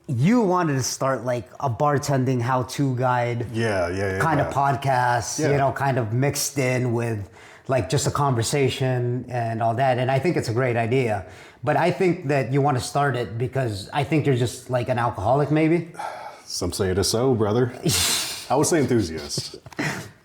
You wanted to start like a bartending how-to guide kind of podcast, kind of mixed in with like just a conversation and all that. And I think it's a great idea. But I think that you want to start it because I think you're just like an alcoholic maybe. Some say it is so, brother. I would say enthusiast.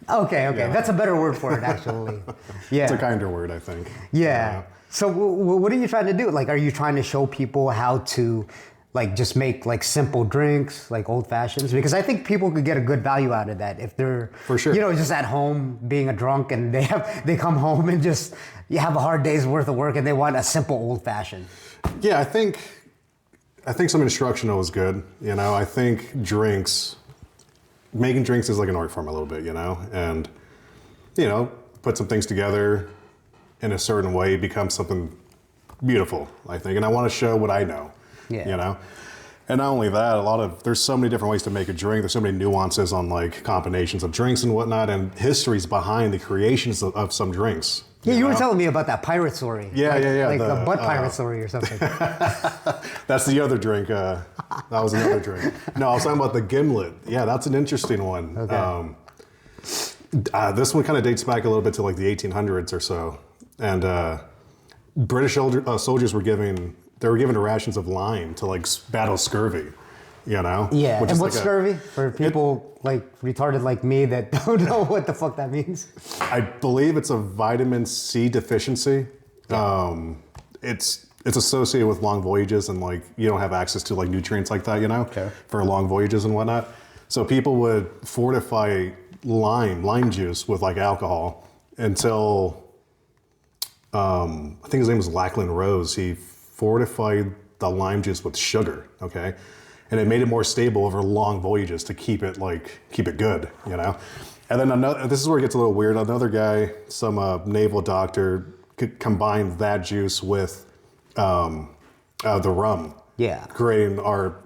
Okay. Yeah. That's a better word for it, actually. Yeah. It's a kinder word, I think. Yeah. So what are you trying to do? Like, are you trying to show people how to like just make like simple drinks, like old fashions? Because I think people could get a good value out of that if they're, for sure, just at home being a drunk and they come home and just you have a hard day's worth of work and they want a simple old fashioned. Yeah, I think some instructional is good. I think making drinks is like an art form a little bit, and put some things together in a certain way becomes something beautiful, I think. And I want to show what I know. Yeah. And not only that, there's so many different ways to make a drink. There's so many nuances on like combinations of drinks and whatnot, and histories behind the creations of some drinks. Yeah, you were telling me about that pirate story. Yeah. Like the butt pirate story or something. That's the other drink. That was another drink. No, I was talking about the Gimlet. Yeah, that's an interesting one. Okay. This one kind of dates back a little bit to like the 1800s or so. And British soldiers were given rations of lime to like battle scurvy, Yeah, and what's scurvy? For people like retarded like me that don't know what the fuck that means. I believe it's a vitamin C deficiency. Yeah. It's associated with long voyages and like you don't have access to like nutrients like that, Okay. for long voyages and whatnot. So people would fortify lime juice with like alcohol until I think his name was Lachlan Rose. He fortified the lime juice with sugar, okay? And it made it more stable over long voyages to keep it good, And then this is where it gets a little weird. Another guy, some naval doctor, combined that juice with the rum. Yeah. Creating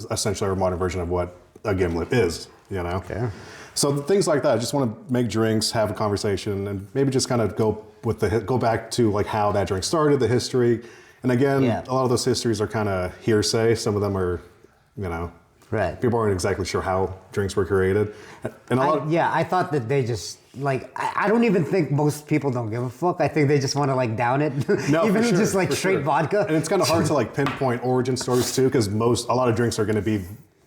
essentially our modern version of what a Gimlet is, Okay. So things like that. I just want to make drinks, have a conversation, and maybe just kind of go back to like how that drink started, the history. And again, a lot of those histories are kind of hearsay. Some of them are, right. People aren't exactly sure how drinks were created. And I thought that they just like, I don't even think most people don't give a fuck. I think they just want to like down it. No, even for sure, just like for straight sure. vodka. And it's kind of hard to like pinpoint origin stories too, because a lot of drinks are going to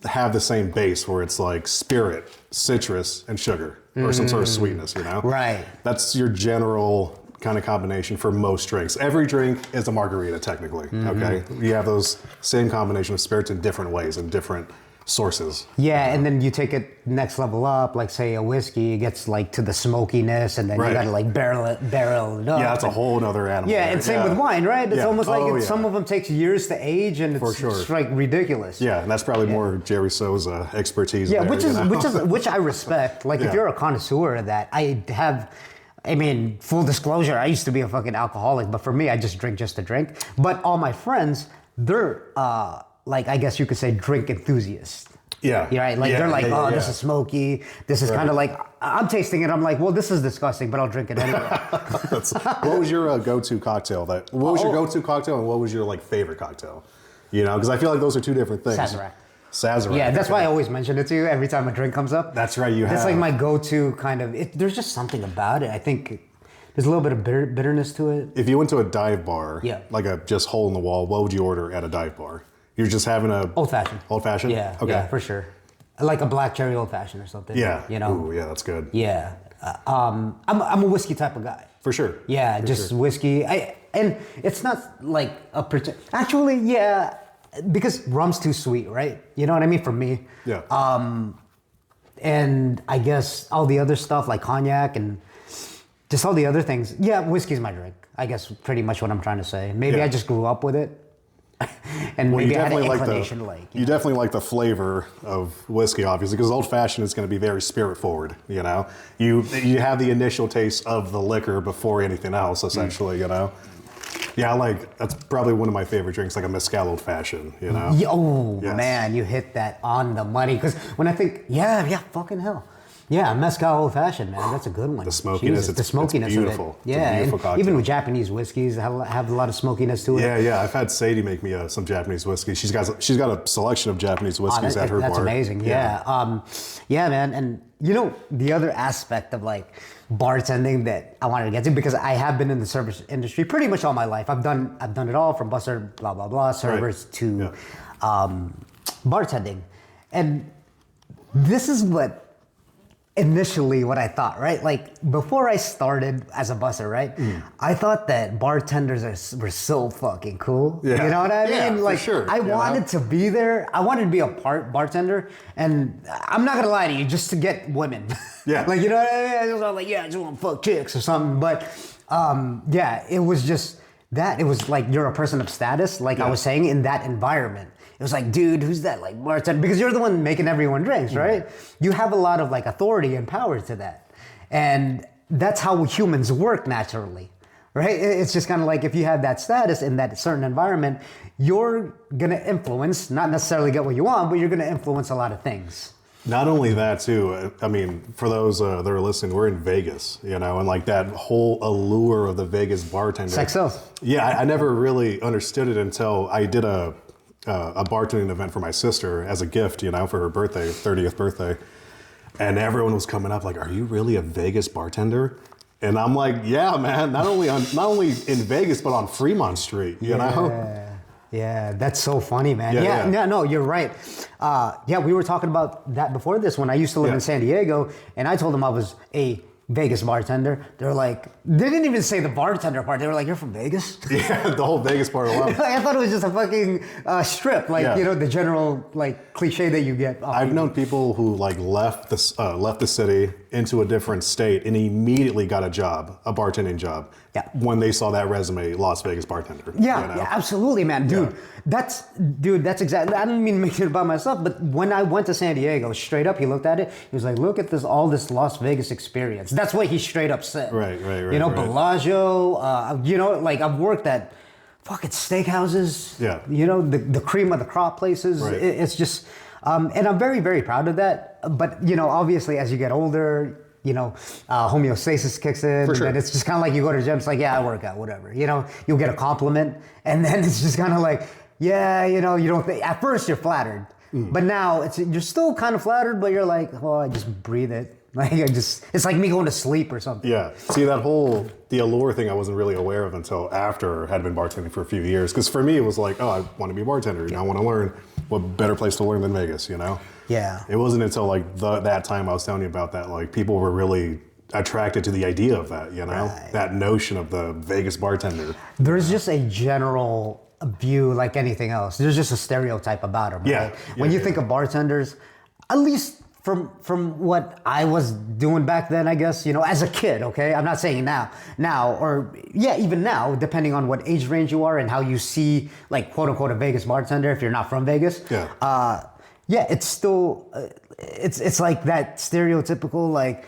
have the same base where it's like spirit, citrus, and sugar, or some sort of sweetness, Right. That's your general kind of combination for most drinks. Every drink is a margarita, technically, okay? You have those same combination of spirits in different ways and different sources. Yeah, and then you take it next level up, like say a whiskey, it gets like to the smokiness, and then you gotta like barrel it up. Yeah, that's a whole other animal. Yeah, and same with wine, right? It's almost like some of them takes years to age, and it's just like ridiculous. Yeah, and that's probably more Jerry Souza expertise. Yeah, there, which I respect. Like if you're a connoisseur of that, full disclosure, I used to be a fucking alcoholic, but for me, I just drink just to drink. But all my friends, they're like, I guess you could say drink enthusiasts. Yeah. Right? Like they're like, this is smoky. This is kind of like, I'm tasting it. I'm like, well, this is disgusting, but I'll drink it anyway. What was your go-to cocktail? What was your go-to cocktail and what was your like favorite cocktail? Because I feel like those are two different things. Sazerac. Yeah, that's why I always mention it to you every time a drink comes up. That's right, It's like my go-to kind of, there's just something about it. I think there's a little bit of bitterness to it. If you went to a dive bar, like a just hole in the wall, what would you order at a dive bar? You're just having a... Old fashioned. Old fashioned? Yeah, okay. Yeah, for sure. Like a black cherry old fashioned or something. Yeah. Ooh, yeah, that's good. Yeah. I'm a whiskey type of guy. For sure. Yeah, just whiskey. And it's not like a... Actually, yeah... Because rum's too sweet, right? You know what I mean? For me. Yeah. And I guess all the other stuff like cognac and just all the other things. Yeah, whiskey's my drink. I guess pretty much what I'm trying to say. Maybe I just grew up with it. And maybe I had an inclination you definitely like the flavor of whiskey, obviously, because old fashioned is going to be very spirit forward. You have the initial taste of the liquor before anything else, essentially. Yeah, that's probably one of my favorite drinks, like a mezcal old fashioned. Man, you hit that on the money. Because when I think, fucking hell. Yeah, mezcal old fashioned, man. That's a good one. The smokiness, the smokiness it's beautiful. of it. Yeah, it's a beautiful cocktail. Even with Japanese whiskeys, have a lot of smokiness to it. Yeah. I've had Sadie make me some Japanese whiskey. She's got a selection of Japanese whiskeys at her bar. That's amazing. Yeah. Yeah, man. And the other aspect of like bartending that I wanted to get to, because I have been in the service industry pretty much all my life. I've done it all, from busser, blah blah blah, servers to bartending, and this is initially what I thought, right? Like before I started as a busser, right? I thought that bartenders were so fucking cool. Yeah. You know what I mean? Yeah, like for sure. I wanted to be there. I wanted to be a bartender, and I'm not gonna lie to you, just to get women. Yeah. Like, you know what I mean? I was like, I just want to fuck chicks or something. But it was just that. It was like you're a person of status, like I was saying, in that environment. It was like, dude, who's that like bartender? Because you're the one making everyone drinks, right? You have a lot of like authority and power to that. And that's how humans work naturally, right? It's just kind of like if you have that status in that certain environment, you're going to influence, not necessarily get what you want, but you're going to influence a lot of things. Not only that too, I mean, for those that are listening, we're in Vegas, and like that whole allure of the Vegas bartender. Sex sells. Yeah, I never really understood it until I did a bartending event for my sister as a gift, for her birthday, 30th birthday. And everyone was coming up like, "Are you really a Vegas bartender?" And I'm like, "Yeah, man, not only in Vegas, but on Fremont Street, you know?" Yeah, that's so funny, man. Yeah. No, you're right. We were talking about that before this when I used to live in San Diego, and I told them I was a Vegas bartender. They're like, they didn't even say the bartender part. They were like, "You're from Vegas?" Yeah, the whole Vegas part alone. I thought it was just a fucking strip, like the general like cliche that you get. I've known people who like left the city into a different state and immediately got a bartending job. Yeah. When they saw that resume, Las Vegas bartender. Yeah, absolutely, man. Dude, that's exactly, I didn't mean to make it about myself, but when I went to San Diego, straight up, he looked at it, he was like, "Look at all this Las Vegas experience." That's what he straight up said. Right. Bellagio, like I've worked at fucking steakhouses. Yeah. The cream of the crop places. Right. It's just, and I'm very, very proud of that. But, obviously as you get older, homeostasis kicks in. For sure. And it's just kind of like you go to the gym, it's like, yeah, I work out, whatever. You'll get a compliment. And then it's just kind of like, yeah, you don't think, at first you're flattered. But now you're still kind of flattered, but you're like, oh, I just breathe it. Like it's like me going to sleep or something. Yeah. See, the allure thing I wasn't really aware of until after I had been bartending for a few years. Because for me, it was like, oh, I want to be a bartender. I want to learn. What better place to learn than Vegas, Yeah. It wasn't until like that time I was telling you about that, like people were really attracted to the idea of that, Right. That notion of the Vegas bartender. There's just a general view, like anything else. There's just a stereotype about them, right? When you think of bartenders, at least from what I was doing back then, I guess, as a kid, okay? I'm not saying now, or even now, depending on what age range you are and how you see, like, quote unquote, a Vegas bartender, if you're not from Vegas. It's still, it's like that stereotypical, like,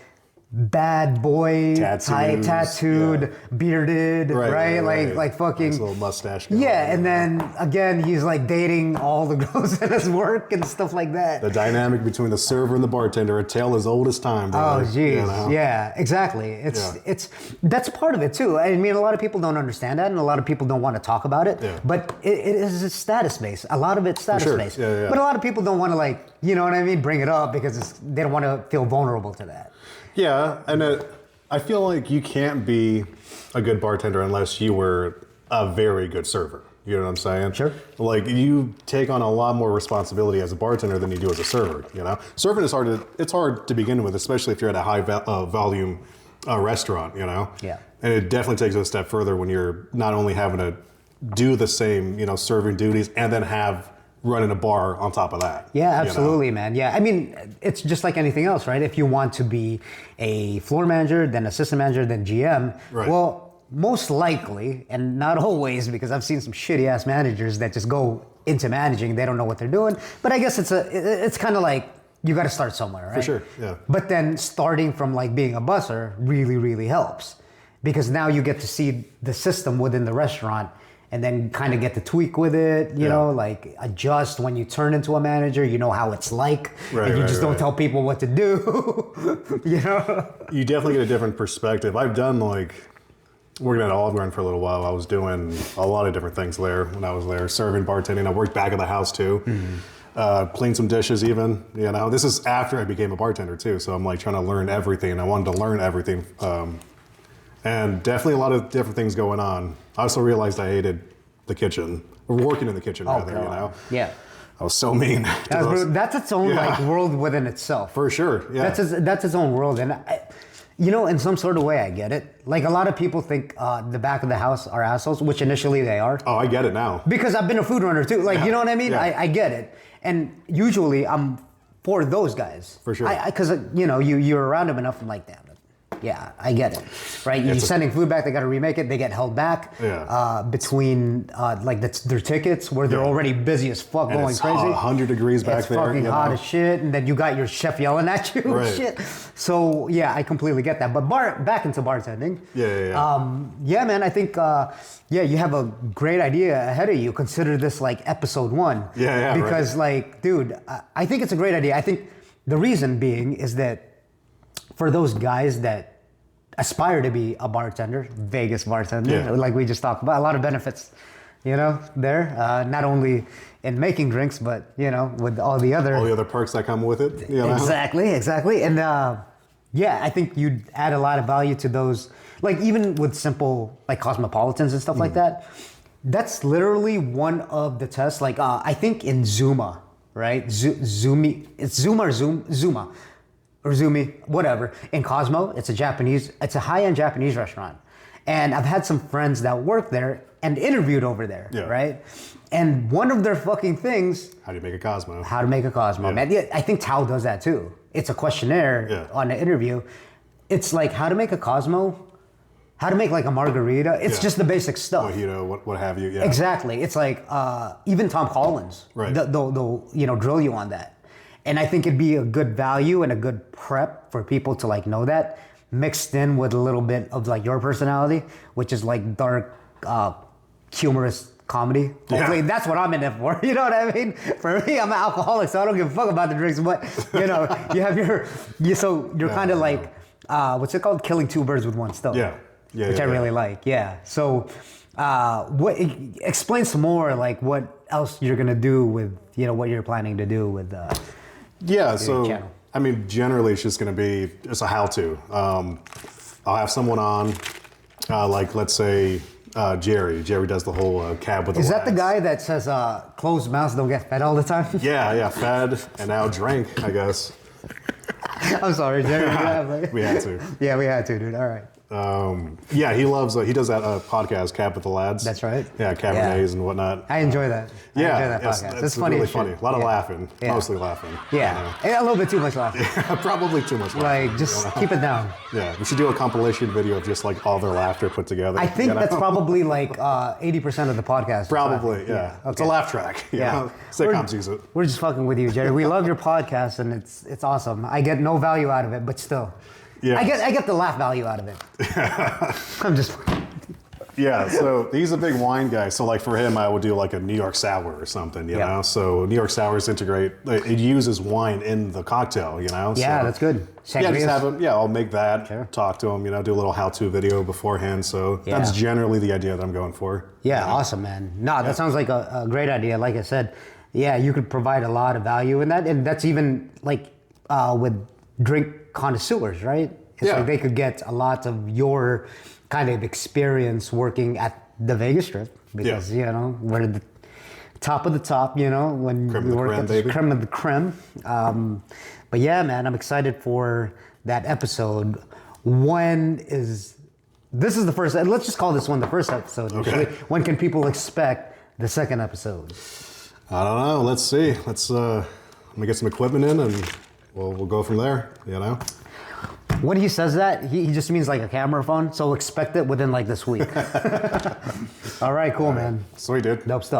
bad boy type, tattooed, bearded, right? Like fucking nice little mustache. And then again, he's like dating all the girls at his work and stuff like that. The dynamic between the server and the bartender, a tale as old as time. Bro. Oh, geez. Yeah, exactly. It's that's part of it too. I mean, a lot of people don't understand that, and a lot of people don't want to talk about it. But it is status based. A lot of it's status based. But a lot of people don't want to, like, you know what I mean, bring it up because they don't want to feel vulnerable to that. Yeah, and I feel like you can't be a good bartender unless you were a very good server. You know what I'm saying? Sure. Like, you take on a lot more responsibility as a bartender than you do as a server, Serving is hard to begin with, especially if you're at a high volume restaurant, Yeah. And it definitely takes it a step further when you're not only having to do the same, serving duties and then running a bar on top of that. Yeah, absolutely, man. Yeah, I mean, it's just like anything else, right? If you want to be a floor manager, then assistant manager, then GM, well, most likely, and not always, because I've seen some shitty ass managers that just go into managing, they don't know what they're doing. But I guess it's kind of like, you got to start somewhere, right? For sure, yeah. But then starting from like being a busser really, really helps, because now you get to see the system within the restaurant. and then kind of get to tweak with it, you know, like adjust when you turn into a manager, you know how it's like, and you just don't tell people what to do, you know? You definitely get a different perspective. I've done like, working at Olive Garden for a little while, I was doing a lot of different things there when I was there, serving, bartending. I worked back of the house too, cleaned some dishes even, you know. This is after I became a bartender too, so I'm like trying to learn everything, and I wanted to learn everything. And definitely a lot of different things going on. I also realized I hated the kitchen, or working in the kitchen rather, you know? Yeah. I was so mean. That's its own like world within itself. For sure, yeah. That's its own world, and you know, in some sort of way, I get it. Like a lot of people think the back of the house are assholes, which initially they are. Oh, I get it now. Because I've been a food runner too. Like, you know what I mean? I get it, and usually I'm for those guys. For sure. Because you know, you're around them enough. I'm like, damn it. Yeah, I get it, right? You're sending food back, they got to remake it, they get held back between like their tickets where they're already busy as fuck, and going crazy. 100 degrees back there. It's fucking hot as shit, and then you got your chef yelling at you and shit. So yeah, I completely get that. But back into bartending. Yeah, man, I think you have a great idea ahead of you. Consider this like episode 1. Because like, dude, I think it's a great idea. I think the reason being is that for those guys that aspire to be a bartender, Vegas bartender, like we just talked about, a lot of benefits, you know, there, not only in making drinks, but, you know, with all the other perks that come with it. You know? Exactly. And I think you'd add a lot of value to those, like even with simple like cosmopolitans and stuff like that. That's literally one of the tests. Like I think in Zuma, right? Zumi, it's Zuma or Zuma. Or Zumi, whatever. In Cosmo, it's a high-end Japanese restaurant. And I've had some friends that work there and interviewed over there, right? And one of their fucking things... How do you make a Cosmo? How to make a Cosmo, man. Yeah, I think Tao does that too. It's a questionnaire on the interview. It's like how to make a Cosmo, how to make like a margarita. It's just the basic stuff. Mojito, what have you, Exactly. It's like, even Tom Collins, they'll you know, drill you on that. And I think it'd be a good value and a good prep for people to like know that, mixed in with a little bit of like your personality, which is like dark, humorous comedy. Hopefully that's what I'm in it for. You know what I mean? For me, I'm an alcoholic, so I don't give a fuck about the drinks. But you know, you have you're kind of like, what's it called? Killing two birds with one stone. Which I really like. Yeah. So, explain some more like what else you're gonna do with, you know, what you're planning to do with. So channel. I mean, generally it's just going to be just a how-to. I'll have someone on, like let's say Jerry. Jerry does the whole cab with the Is that the guy that says closed mouths don't get fed all the time? Fed and now drank, I guess. I'm sorry, Jerry. We had to. Yeah, we had to, dude. All right. He loves, he does that podcast, Cab with the Lads. That's right. Yeah, Cabernets and whatnot. I enjoy that. I enjoy that podcast. It's funny. Really funny. A lot of laughing. Mostly laughing. Yeah. A little bit too much laughing. Probably too much laughing. Like, just keep it down. Yeah, we should do a compilation video of just like all their laughter put together. I think that's probably like 80% of the podcast. Probably, yeah. Okay. It's a laugh track. Sitcoms use it. We're just fucking with you, Jerry. We love your podcast and it's awesome. I get no value out of it, but still. Yeah. I get the laugh value out of it. I'm just... so he's a big wine guy. So like for him, I would do like a New York sour or something, you know? So New York sours integrate, it uses wine in the cocktail, you know? Yeah, so, that's good. Just have him, I'll make that, talk to him, you know, do a little how-to video beforehand. So that's generally the idea that I'm going for. Yeah, awesome, man. No, that sounds like a great idea. Like I said, you could provide a lot of value in that. And that's even like with drink connoisseurs, right? It's like they could get a lot of your kind of experience working at the Vegas Strip because, you know, we're the top of the top, you know, when we work at the creme of the creme. But yeah, man, I'm excited for that episode. This is the first, let's just call this one the first episode. Okay. When can people expect the second episode? I don't know. Let's see. Let me get some equipment in and we'll go from there, you know? When he says that, he just means like a camera phone, so expect it within like this week. All right, cool, man. Sweet, dude. Dope stuff.